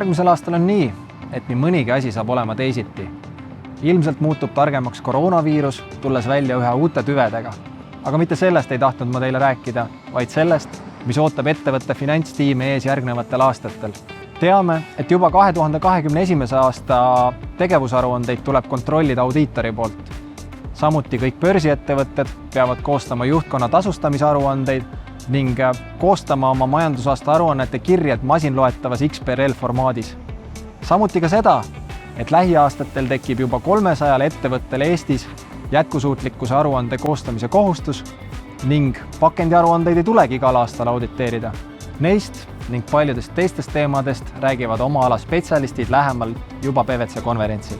Järgmisel aastal on nii, et nii mõnigi asi saab olema teisiti. Ilmselt muutub targemaks koroonaviirus, tulles välja ühe uute tüvedega. Aga mitte sellest ei tahtnud ma teile rääkida, vaid sellest, mis ootab ettevõtte finantstiime ees järgnevatel aastatel. Teame, et juba 2021. aasta tegevusaruandeid tuleb kontrollida audiitori poolt. Samuti kõik börsiettevõtted peavad koostama juhtkonna tasustamisaruandeid ning koostama oma majandusaasta aruannete kirjed masinloetavas XBRL formaadis. Samuti ka seda, et lähiaastatel tekib juba 300 ettevõttel Eestis jätkusuutlikkuse aruande koostamise kohustus ning pakendiaruandeid ei tulegi igal aastal auditeerida. Neist ning paljudest teistest teemadest räägivad oma ala spetsialistid lähemalt juba PwC konverentsil.